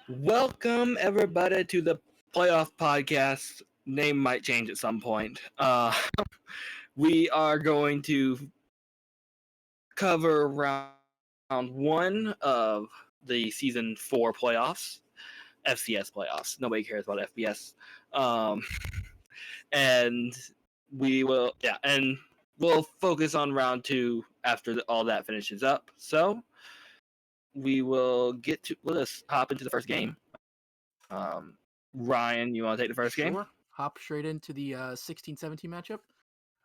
Welcome, everybody, to the Playoff Podcast. Name might change at some point. We are going to cover round one of the season 4 playoffs, FCS playoffs. Nobody cares about FBS. Um, and we'll focus on round two after all that finishes up. So let us hop into the first game. Ryan, you want to take the first game? Sure. Hop straight into the 16-17 matchup.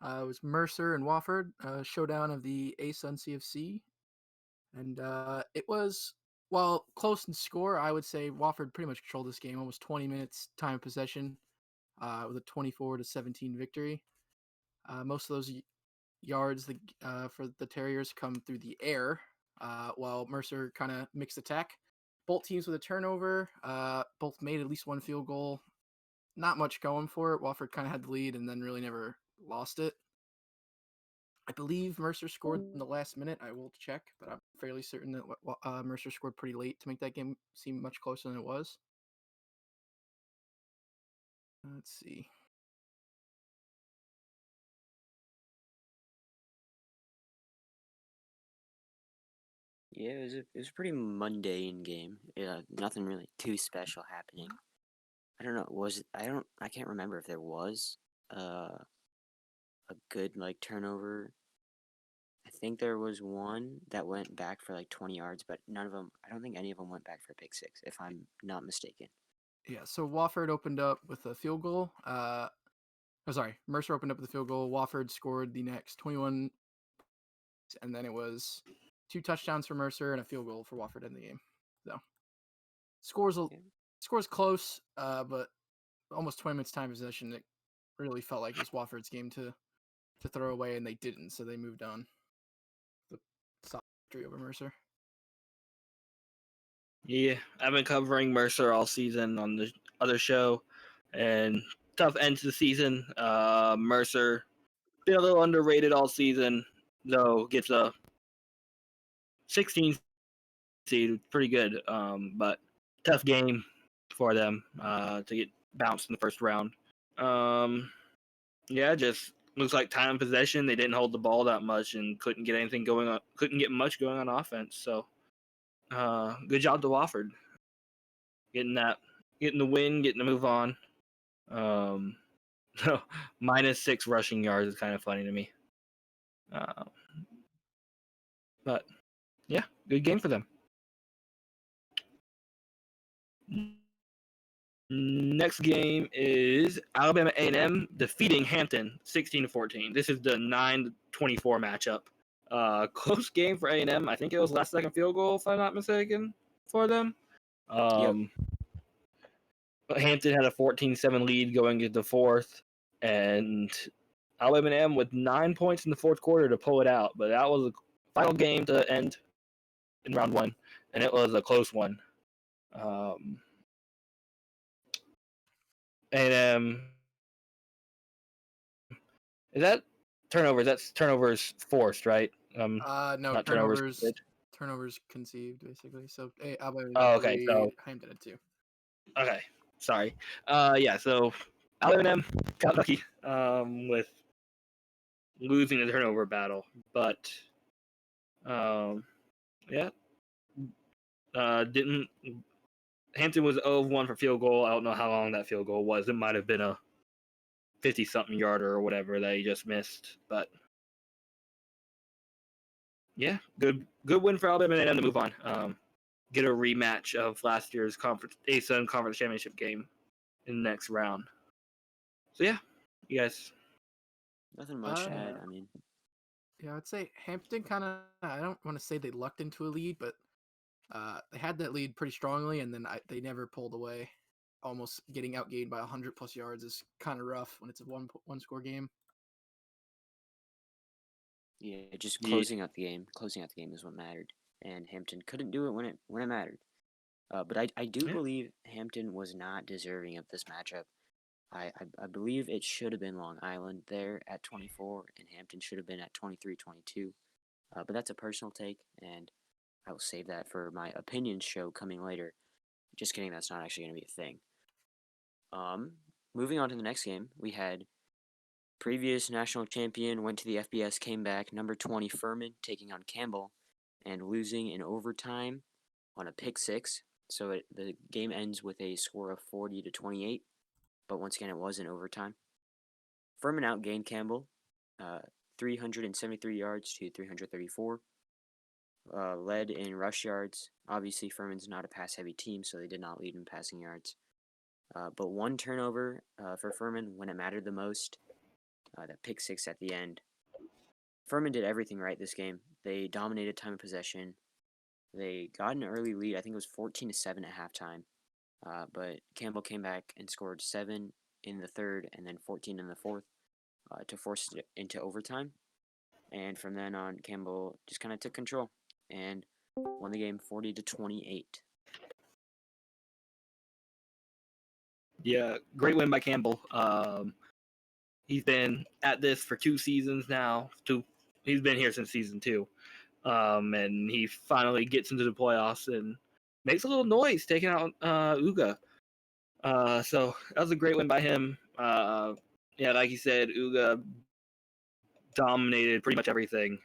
It was Mercer and Wofford, showdown of the ASUN CFC. And it was, while close in score, I would say Wofford pretty much controlled this game. Almost 20 minutes time of possession with a 24-17 victory. Most of those yards for the Terriers come through the air, while Mercer kind of mixed attack. Both teams with a turnover, both made at least one field goal. Not much going for it. Wofford kind of had the lead and then really never lost it. I believe Mercer scored in the last minute. I will check, but I'm fairly certain that Mercer scored pretty late to make that game seem much closer than it was. Let's see. Yeah, it was a pretty mundane game. Nothing really too special happening. I don't know. I can't remember if there was a good turnover. I think there was one that went back for 20 yards, but none of them. I don't think any of them went back for a pick six, if I'm not mistaken. Yeah, so Wofford opened up with a field goal. Mercer opened up with a field goal. Wofford scored the next 21, and then it was 2 touchdowns for Mercer and a field goal for Wofford in the game. So scores close, but almost 20 minutes time possession. It really felt like it was Wofford's game to throw away, and they didn't, so they moved on. The solid victory over Mercer. Yeah, I've been covering Mercer all season on the other show, and tough end to the season. Mercer been a little underrated all season, though gets a 16 seed, pretty good. But tough game for them to get bounced in the first round. Yeah, just looks like time of possession. They didn't hold the ball that much and couldn't get anything going on. Couldn't get much going on offense. So, good job to Wofford. Getting the win, getting to move on. So -6 rushing yards is kind of funny to me. But yeah, good game for them. Next game is Alabama A&M defeating Hampton 16-14. This is the 9-24 matchup. Close game for A&M. I think it was last second field goal, if I'm not mistaken, for them. Yep. But Hampton had a 14-7 lead going into the fourth, and Alabama A&M with 9 points in the fourth quarter to pull it out. But that was the final game to end in round one, and it was a close one. A&M, is that turnovers? That's turnovers forced, right? No, turnovers conceived, basically. So, Alabama okay. So Hampton had 2. Okay, sorry. Yeah. So Alabama got lucky with losing the turnover battle, but yeah, didn't. Hampton was 0-1 for field goal. I don't know how long that field goal was. It might have been a 50-something yarder or whatever that he just missed, but yeah, good win for Alabama and to move on. Get a rematch of last year's ASUN Conference Championship game in the next round. So yeah, you guys. Nothing much to add. I mean, yeah, I'd say Hampton kind of. I don't want to say they lucked into a lead, but they had that lead pretty strongly, and then they never pulled away. Almost getting outgained by 100+ yards is kind of rough when it's a one score game. yeah, just closing out the game. Closing out the game is what mattered, and Hampton couldn't do it when it mattered. But I do believe Hampton was not deserving of this matchup. I believe it should have been Long Island there at 24, and Hampton should have been at 23-22. But that's a personal take, and I will save that for my opinion show coming later. just kidding. That's not actually going to be a thing. Moving on to the next game, we had previous national champion went to the FBS, came back, number 20 Furman taking on Campbell, and losing in overtime on a pick six. So the game ends with a score of 40-28, but once again, it was in overtime. Furman outgained Campbell, 373 yards to 334. Led in rush yards. Obviously, Furman's not a pass-heavy team, so they did not lead in passing yards. But one turnover for Furman when it mattered the most. That pick six at the end. Furman did everything right this game. They dominated time of possession. They got an early lead. I think it was 14-7 at halftime. But Campbell came back and scored 7 in the third and then 14 in the fourth to force it into overtime. And from then on, Campbell just kind of took control and won the game 40-28. Yeah, great win by Campbell. He's been at this for 2 seasons now. He's been here since season 2. And he finally gets into the playoffs and makes a little noise taking out Ooga. So that was a great win by him. Yeah, like you said, Ooga dominated pretty much everything.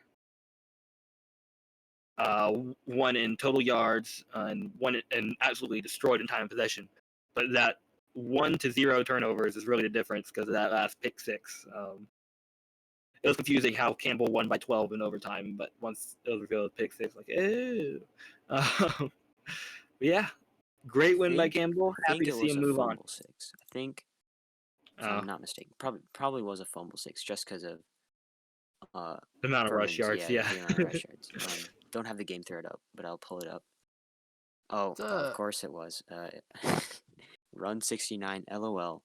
Won in total yards and won and absolutely destroyed in time of possession. But that 1-0 turnovers is really the difference because of that last pick six. It was confusing how Campbell won by 12 in overtime, but once it was revealed pick six, like, ew. Yeah, great win by Campbell. Happy to see him move on. Six. I think, if I'm not mistaken, probably was a fumble six just because of the amount of rush yards. Yeah. The amount of rush yards. Don't have the game thread up, but I'll pull it up. Oh, of course it was. Run 69, LOL.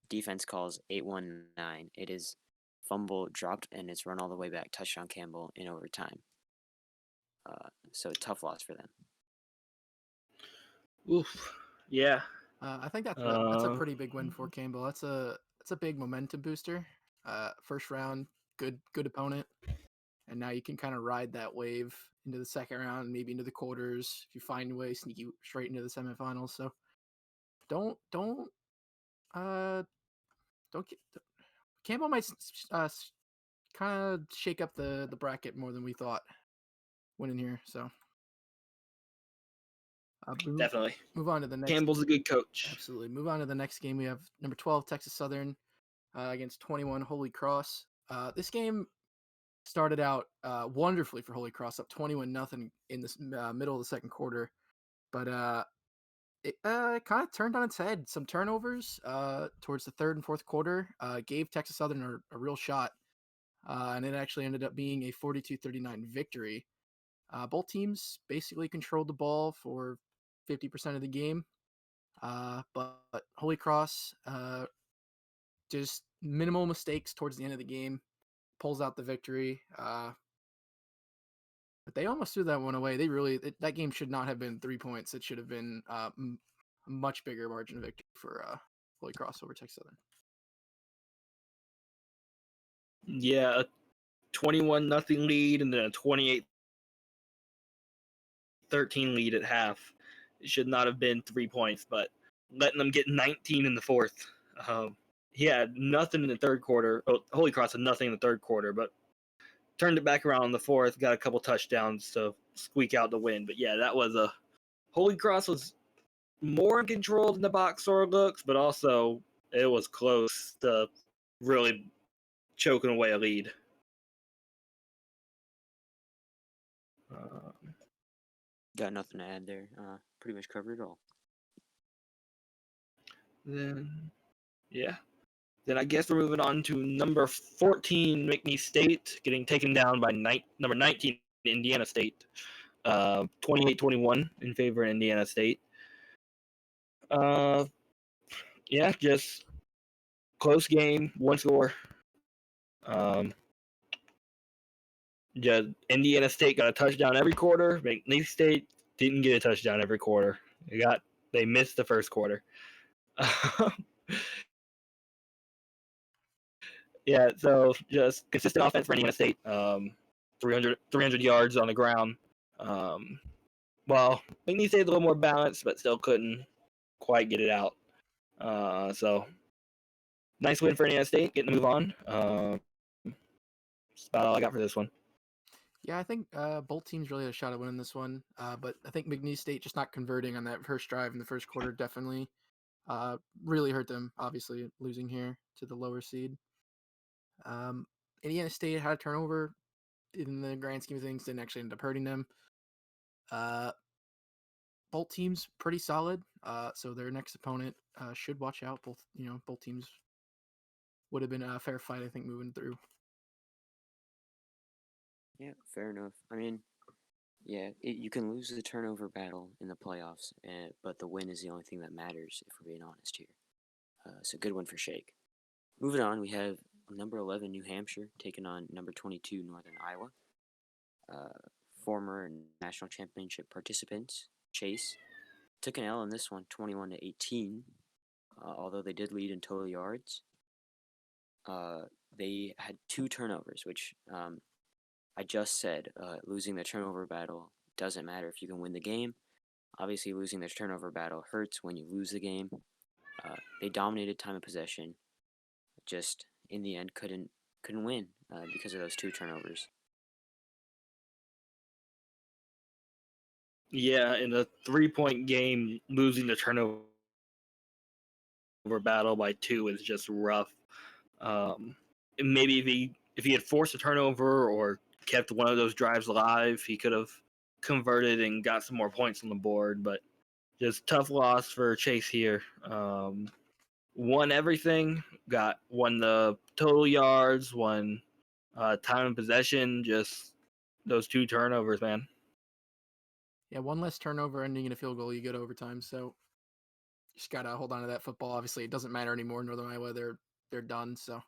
Defense calls 819. It is fumble dropped, and it's run all the way back. Touchdown Campbell in overtime. So tough loss for them. Oof. Yeah. I think that's a pretty big win for Campbell. That's a big momentum booster. First round, good opponent, and now you can kind of ride that wave into the second round, maybe into the quarters if you find a way, sneak you straight into the semifinals. So don't get Campbell might kind of shake up the bracket more than we thought winning here. So definitely move on to the next. Campbell's a good coach. Absolutely. Move on to the next game. We have number 12 Texas Southern against 21 Holy Cross. This game started out wonderfully for Holy Cross, up 21-0 in the middle of the second quarter, but it kind of turned on its head. Some turnovers towards the third and fourth quarter gave Texas Southern a real shot, and it actually ended up being a 42-39 victory. Both teams basically controlled the ball for 50% of the game, but Holy Cross just minimal mistakes towards the end of the game, pulls out the victory. But they almost threw that one away. That game should not have been 3 points. It should have been a much bigger margin of victory for Holy Cross over Texas Southern. Yeah, a 21-0 lead and then a 28-13 lead at half. It should not have been 3 points, but letting them get 19 in the fourth. He had nothing in the third quarter. Holy Cross had nothing in the third quarter, but turned it back around in the fourth, got a couple touchdowns to squeak out the win. But yeah, Holy Cross was more in control than the box score looks, but also it was close to really choking away a lead. Got nothing to add there. Pretty much covered it all. Then I guess we're moving on to number 14, McNeese State, getting taken down by number 19, Indiana State. 28-21 in favor of Indiana State. Just close game, one score. Indiana State got a touchdown every quarter. McNeese State didn't get a touchdown every quarter. They missed the first quarter. Yeah, so just consistent offense for Indiana State. 300 yards on the ground. well, McNeese State a little more balanced, but still couldn't quite get it out. So nice win for Indiana State, getting to move on. That's about all I got for this one. Yeah, I think both teams really had a shot at winning this one, but I think McNeese State just not converting on that first drive in the first quarter definitely really hurt them, obviously, losing here to the lower seed. Indiana State had a turnover in the grand scheme of things, didn't actually end up hurting them. Both teams pretty solid, so their next opponent should watch out. Both teams would have been a fair fight, I think, moving through. Yeah, fair enough. I mean, yeah, you can lose the turnover battle in the playoffs, but the win is the only thing that matters, if we're being honest here. So good one for Shake. Moving on, we have number 11 New Hampshire taking on number 22 Northern Iowa. Former national championship participants, Chase, took an L in this one, 21-18. Although they did lead in total yards, they had 2 turnovers, which I just said, losing the turnover battle doesn't matter if you can win the game. Obviously, losing the turnover battle hurts when you lose the game. They dominated time of possession, just in the end couldn't win because of those 2 turnovers. Yeah, in a 3-point game, losing the turnover battle by 2 is just rough. Maybe if he had forced a turnover or kept one of those drives alive, he could have converted and got some more points on the board. But just tough loss for Chase here. Won everything. Won the total yards. Won time and possession. Just those 2 turnovers, man. Yeah, one less turnover ending in a field goal, you go to overtime. So you just gotta hold on to that football. Obviously, it doesn't matter anymore. Northern Iowa, they're done. So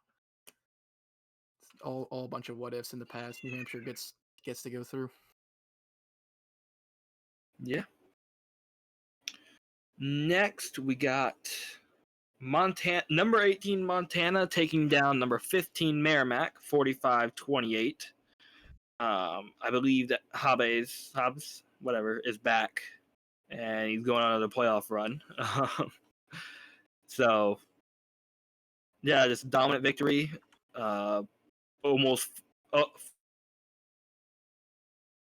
it's all a bunch of what ifs in the past. New Hampshire gets to go through. Yeah. Next, we got number 18 Montana taking down number 15 Merrimack, 45-28. I believe that Hobbs, whatever, is back, and he's going on the playoff run. So, yeah, just dominant victory. Almost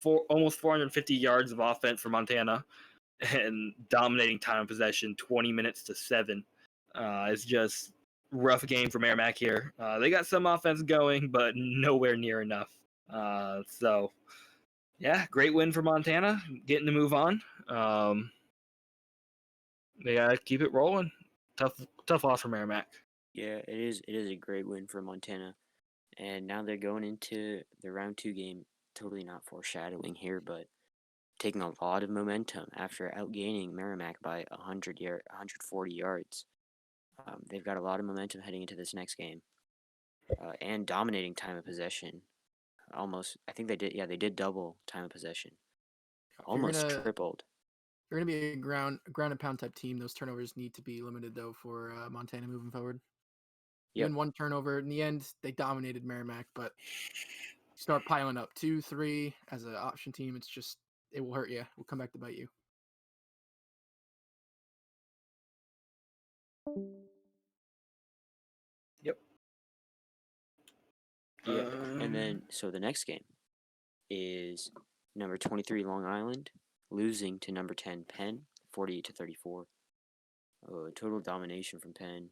450 yards of offense for Montana, and dominating time of possession, 20 minutes to 7. It's just rough game for Merrimack here. They got some offense going, but nowhere near enough. So, yeah, great win for Montana, getting to move on. They gotta keep it rolling. Tough loss for Merrimack. Yeah, it is a great win for Montana, and now they're going into the round 2 game. Totally not foreshadowing here, but taking a lot of momentum after outgaining Merrimack by 140 yards. They've got a lot of momentum heading into this next game, and dominating time of possession. Almost, I think they did. Yeah, they did double time of possession. Almost tripled. If you're gonna be a ground and pound type team, those turnovers need to be limited though for Montana moving forward. Yep. Even one turnover in the end, they dominated Merrimack, but start piling up 2, 3 as an option team. It will hurt you. It will come back to bite you. Yep. Yeah, and then so the next game is number 23 Long Island losing to number 10 Penn, 48-34. Total domination from Penn.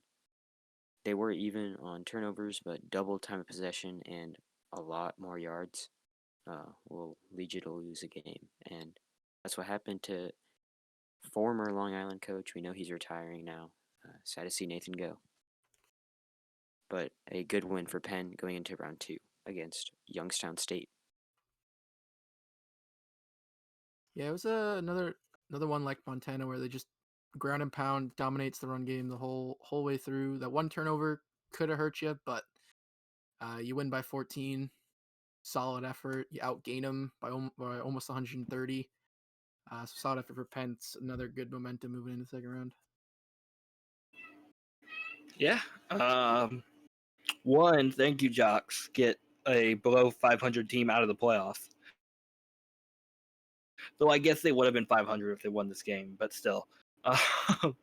They were even on turnovers, but double time of possession and a lot more yards will lead you to lose a game. And that's what happened to former Long Island coach. We know he's retiring now. Sad to see Nathan go. But a good win for Penn going into round 2 against Youngstown State. Yeah, it was another one like Montana where they just ground and pound, dominates the run game the whole way through. That one turnover could have hurt you, but you win by 14. Solid effort. You outgain them by almost 130. So solid effort for Penn. It's another good momentum moving into the second round. Yeah. One, thank you, Jocks. Get a below 500 team out of the playoffs. Though I guess they would have been 500 if they won this game, but still. But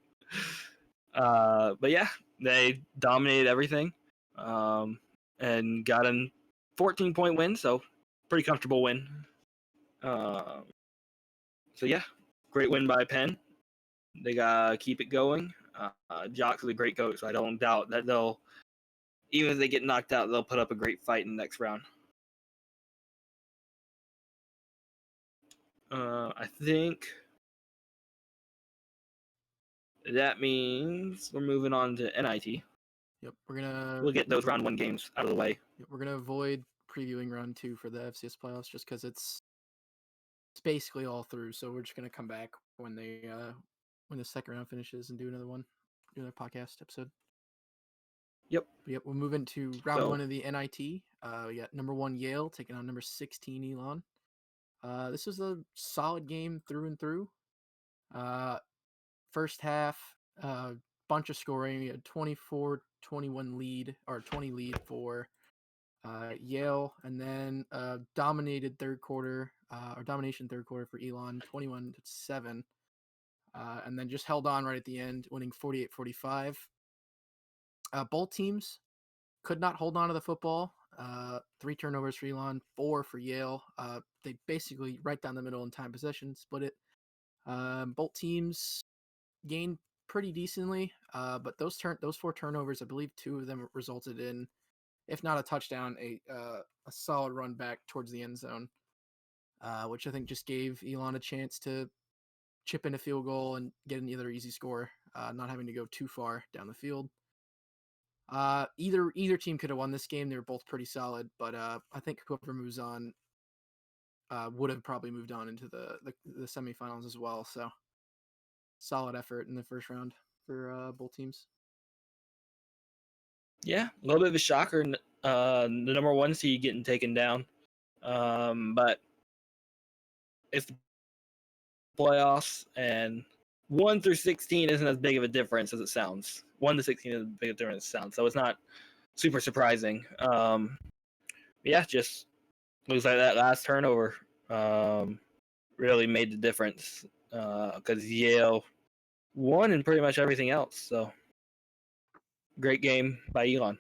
yeah, they dominated everything, and got a 14-point win, so pretty comfortable win. So yeah, great win by Penn. They gotta keep it going. Jock's is a great coach, so I don't doubt that they'll, even if they get knocked out, they'll put up a great fight in the next round. I think that means we're moving on to NIT. Yep, We'll get those round 1 games out of the way. We're gonna avoid previewing round 2 for the FCS playoffs just because it's basically all through. So we're just gonna come back when the second round finishes and do another podcast episode. Yep. We'll move into round 1 of the NIT. We got number 1 Yale taking on number 16 Elon. This was a solid game through and through. First half, bunch of scoring. We had 24-21 lead, or 20 lead for Yale, and then domination third quarter for Elon, 21-7, and then just held on right at the end, winning 48-45. Both teams could not hold on to the football. 3 turnovers for Elon, 4 for Yale. They basically right down the middle in time possession, split it. Both teams gained pretty decently, but those 4 turnovers, I believe 2 of them resulted in, if not a touchdown, a solid run back towards the end zone, which I think just gave Elon a chance to chip in a field goal and get another easy score, not having to go too far down the field. Either team could have won this game. They were both pretty solid, but I think whoever moves on would have probably moved on into the semifinals as well. So solid effort in the first round for both teams. Yeah, a little bit of a shocker. The number 1 seed getting taken down, but it's the playoffs, and 1 through 16 isn't as big of a difference as it sounds. 1 to 16 is as big a difference as it sounds, so it's not super surprising. Yeah, just looks like that last turnover really made the difference, because Yale won in pretty much everything else. So great game by Elon.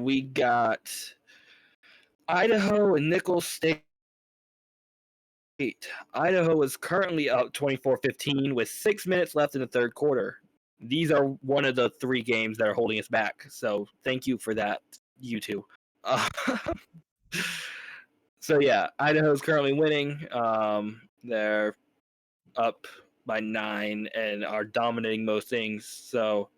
We got Idaho and Nicholls State. Idaho is currently up 24-15 with 6 minutes left in the third quarter. These are one of the 3 games that are holding us back. So thank you for that, you two. So yeah, Idaho is currently winning. They're up by 9 and are dominating most things. So,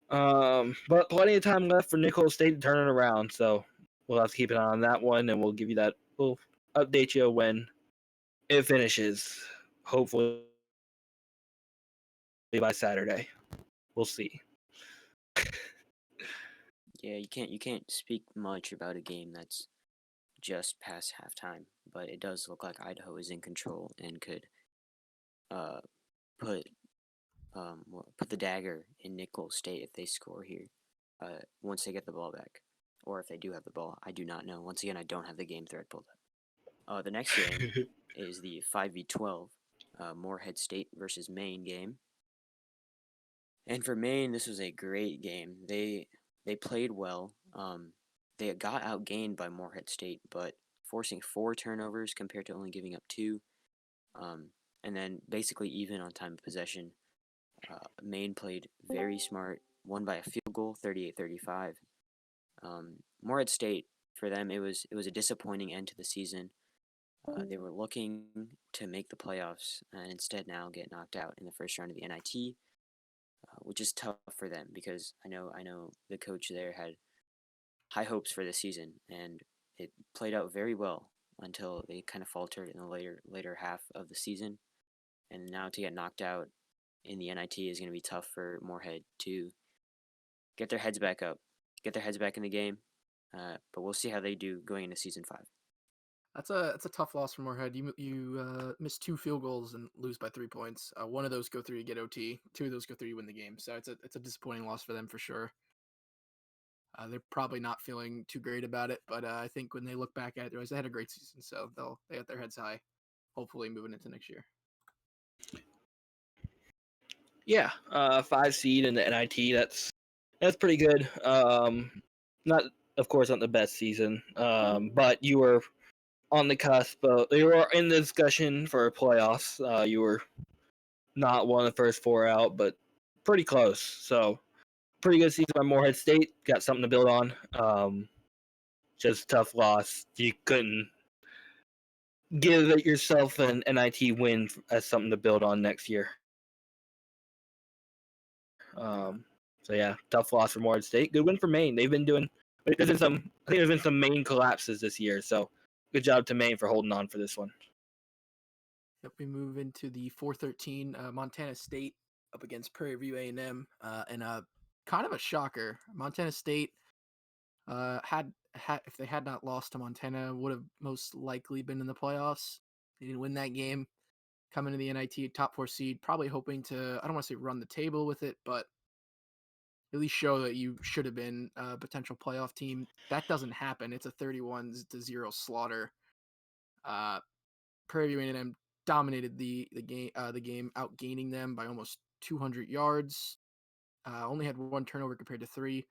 but plenty of time left for Nicholls State to turn it around. So we'll have to keep an eye on that one, and we'll give you that. We'll update you when it finishes. Hopefully by Saturday. We'll see. Yeah, you can't speak much about a game that's just past halftime, but it does look like Idaho is in control and could put the dagger in Nicholls State if they score here, once they get the ball back, or if they do have the ball. I do not know. Once again, I don't have the game thread pulled up. The next game is the 5v12 Morehead State versus Maine game. And for Maine, this was a great game. They played well. They got outgained by Morehead State, but forcing 4 turnovers compared to only giving up 2. And then basically even on time of possession. Maine played very smart, won by a field goal, 38-35. Morehead State, for them, it was a disappointing end to the season. They were looking to make the playoffs and instead now get knocked out in the first round of the NIT, which is tough for them because I know the coach there had high hopes for this season, and it played out very well until they kind of faltered in the later half of the season. And now to get knocked out in the NIT is going to be tough for Morehead to get their heads back up, get their heads back in the game. But we'll see how they do going into season 5. That's a tough loss for Morehead. You miss 2 field goals and lose by 3 points. One of those go through, you get OT. 2 of those go through, you win the game. So it's a disappointing loss for them for sure. They're probably not feeling too great about it, but I think when they look back at it, they had a great season, so they got their heads high, hopefully moving into next year. Yeah, 5 seed in the NIT. That's pretty good. Not, of course, not the best season, but you were on the cusp. You were in the discussion for playoffs. You were not one of the first 4 out, but pretty close. So, pretty good season by Morehead State. Got something to build on. Just tough loss. You couldn't give yourself an NIT win as something to build on next year. So yeah, tough loss for Morehead State. Good win for Maine. They've been doing. I think there's been some Maine collapses this year. So good job to Maine for holding on for this one. Yep, we move into the 4-13 Montana State up against Prairie View A&M, and kind of a shocker. Montana State had if they had not lost to Montana, would have most likely been in the playoffs. They didn't win that game. Coming to the NIT top 4 seed, probably hoping to, I don't want to say run the table with it, but at least show that you should have been a potential playoff team. That doesn't happen. It's a 31-0 slaughter. Prairie View A&M dominated the game, outgaining them by almost 200 yards. Only had 1 turnover compared to 3.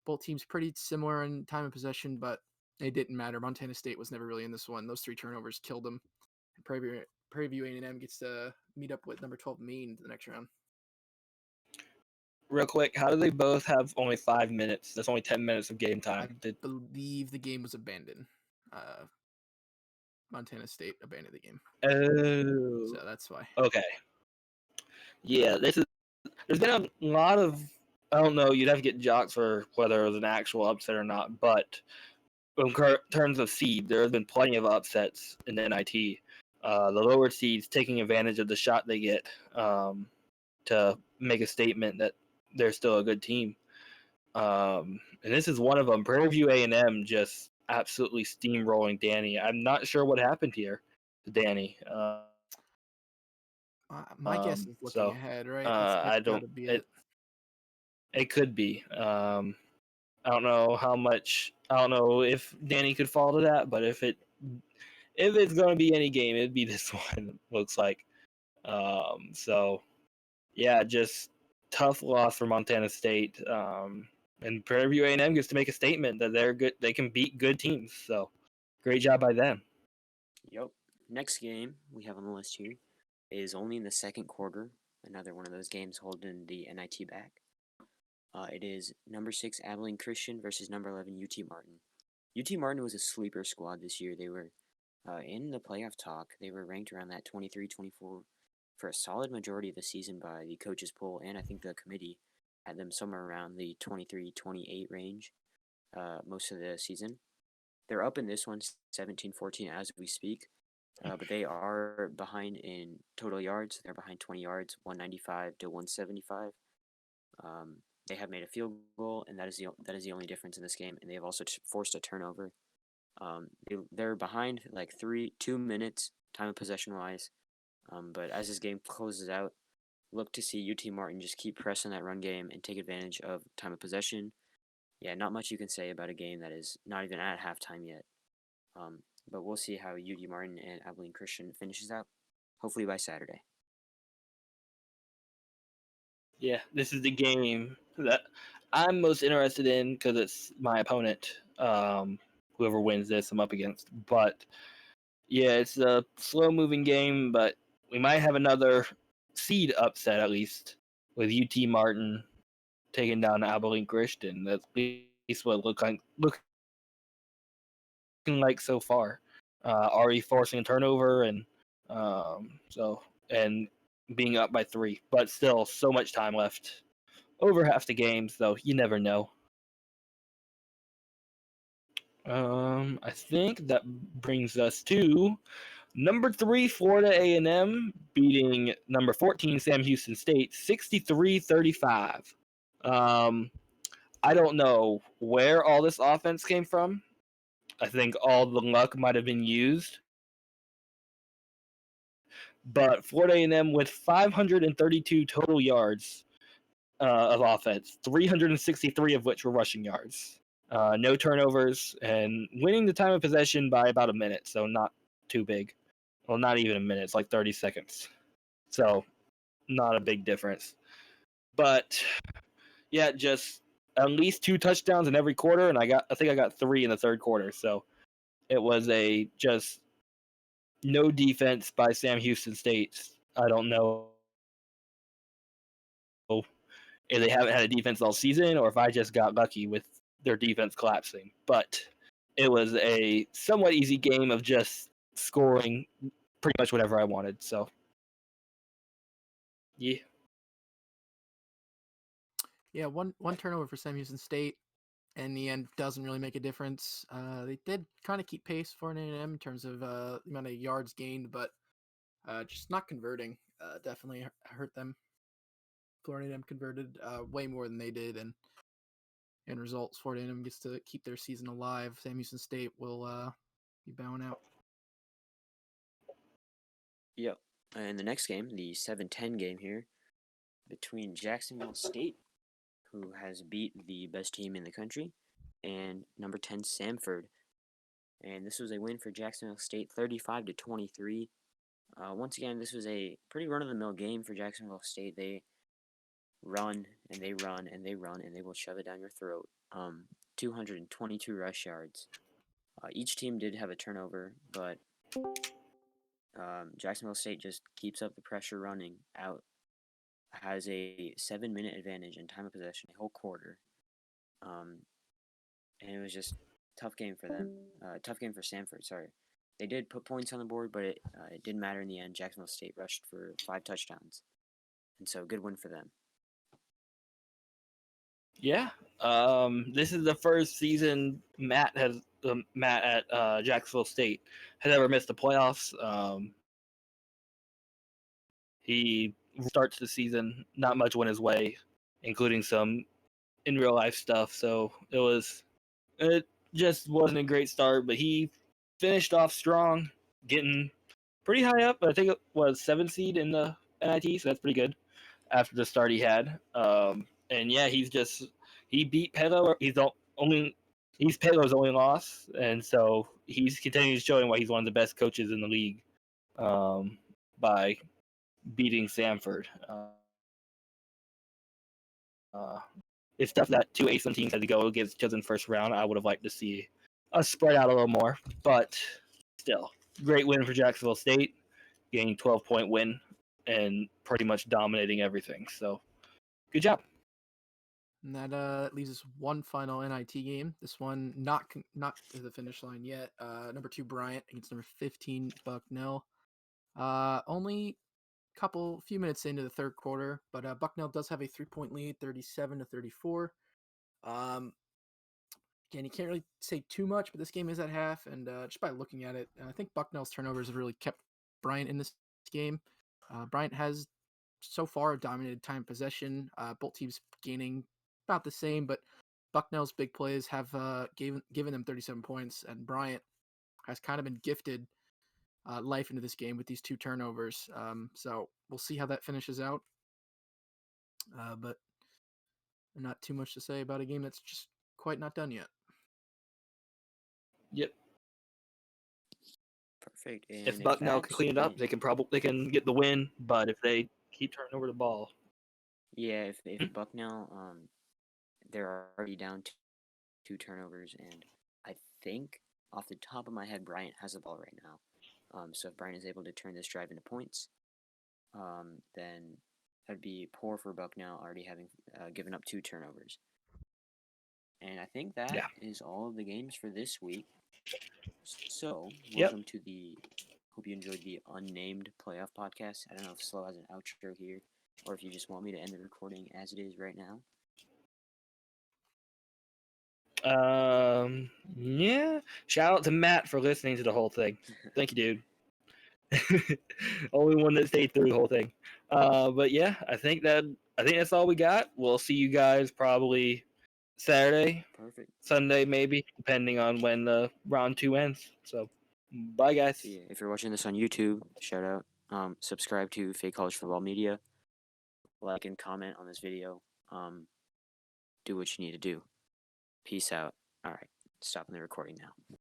Both teams pretty similar in time of possession, but it didn't matter. Montana State was never really in this one. Those 3 turnovers killed them. And Prairie View A&M gets to meet up with number 12 Maine in the next round. Real quick, how do they both have only 5 minutes? That's only 10 minutes of game time. I believe the game was abandoned. Montana State abandoned the game. Oh. So that's why. Okay. Yeah, there's been a lot of, I don't know, you'd have to get jocks for whether it was an actual upset or not, but in terms of seed, there have been plenty of upsets in the NIT. The lower seeds taking advantage of the shot they get to make a statement that they're still a good team. And this is one of them. Prairie View A&M just absolutely steamrolling Danny. I'm not sure what happened here to Danny. My guess is looking ahead, right? That's gotta be it. It could be. I don't know how much. I don't know if Danny could fall to that, but if it's going to be any game, it'd be this one. Looks like. So, yeah, just tough loss for Montana State. And Prairie View A&M gets to make a statement that they're good. They can beat good teams. So, great job by them. Yep. Next game we have on the list here is only in the second quarter. Another one of those games holding the NIT back. It is number 6 Abilene Christian versus number 11 UT Martin. UT Martin was a sleeper squad this year. They were in the playoff talk. They were ranked around that 23-24 for a solid majority of the season by the coaches poll, and I think the committee had them somewhere around the 23-28 range most of the season. They're up in this one 17-14 as we speak, but they are behind in total yards. They're behind 20 yards, 195 to 175. They have made a field goal, and that is the only difference in this game. And they have also forced a turnover. They're behind like 2 minutes time of possession wise. But as this game closes out, look to see UT Martin just keep pressing that run game and take advantage of time of possession. Yeah, not much you can say about a game that is not even at halftime yet. But we'll see how UT Martin and Abilene Christian finishes out, hopefully by Saturday. Yeah, this is the game that I'm most interested in because it's my opponent. Whoever wins this, I'm up against. But yeah, it's a slow-moving game, but we might have another seed upset at least with UT Martin taking down Abilene Christian. That's at least what it looking like so far. Already forcing a turnover and being up by 3, but still so much time left. Over half the game, so you never know. I think that brings us to number 3 Florida A&M beating number 14 Sam Houston State 63-35. I don't know where all this offense came from. I think all the luck might have been used. But Florida A&M with 532 total yards of offense, 363 of which were rushing yards. no turnovers, and winning the time of possession by about a minute, so not too big. Well, not even a minute. It's like 30 seconds. So not a big difference. But yeah, just at least 2 touchdowns in every quarter, and I think I got 3 in the third quarter. So it was a just no defense by Sam Houston State. I don't know if they haven't had a defense all season or if I just got lucky with their defense collapsing. But it was a somewhat easy game of just scoring pretty much whatever I wanted. So yeah. Yeah, one turnover for Sam Houston State. In the end, doesn't really make a difference. They did kind of keep pace for an A&M in terms of the amount of yards gained, but just not converting. Definitely hurt them. Florida A&M converted way more than they did, and in results, Florida A&M gets to keep their season alive. Sam Houston State will be bowing out. Yep. And the next game, the 7-10 game here, between Jacksonville State, who has beat the best team in the country, and number 10 Samford. And this was a win for Jacksonville State, 35-23. Once again, this was a pretty run-of-the-mill game for Jacksonville State. They run and they run and they run and they will shove it down your throat. 222 rush yards. Each team did have a turnover, but Jacksonville State just keeps up the pressure running out. Has a 7-minute advantage in time of possession, a whole quarter. And it was just tough game for them. Tough game for Samford. Sorry, they did put points on the board, but it didn't matter in the end. Jacksonville State rushed for 5 touchdowns, and so good win for them. Yeah. This is the first season Matt at Jacksonville State has ever missed the playoffs. He starts the season not much went his way, including some in real life stuff. So it just wasn't a great start, but he finished off strong, getting pretty high up. I think it was 7th seed in the NIT, so that's pretty good after the start he had. And yeah, he beat Pelo. He's Pelo's only loss, and so he's continuing showing why he's one of the best coaches in the league by beating Samford. It's tough that 2 ASUN teams had to go against each other in the first round. I would have liked to see us spread out a little more, but still, great win for Jacksonville State, getting 12-point win and pretty much dominating everything. So, good job. And that leaves us one final NIT game. This one not to the finish line yet. Number 2 Bryant against number 15 Bucknell. Only few minutes into the third quarter, but Bucknell does have a 3-point lead, 37-34. Again, you can't really say too much, but this game is at half, and just by looking at it, I think Bucknell's turnovers have really kept Bryant in this game. Bryant has so far dominated time possession. Both teams gaining about the same, but Bucknell's big plays have given them 37 points, and Bryant has kind of been gifted life into this game with these 2 turnovers. So we'll see how that finishes out. But not too much to say about a game that's just quite not done yet. Yep. Perfect. And if Bucknell can clean it up, they can get the win. But if they keep turning over the ball, yeah, if Bucknell, they're already down 2 turnovers, and I think off the top of my head, Bryant has the ball right now. So if Bryan is able to turn this drive into points, then that'd be poor for Bucknell, already having given up 2 turnovers. And I think that is all of the games for this week. So, welcome to hope you enjoyed the unnamed playoff podcast. I don't know if Slow has an outro here, or if you just want me to end the recording as it is right now. Yeah. Shout out to Matt for listening to the whole thing. Thank you, dude. Only one that stayed through the whole thing. But yeah, I think that's all we got. We'll see you guys probably Saturday, Perfect. Sunday maybe, depending on when the round 2 ends. So, bye guys. Yeah, if you're watching this on YouTube, shout out. Subscribe to Fake College Football Media. Like and comment on this video. Do what you need to do. Peace out. All right, stopping the recording now.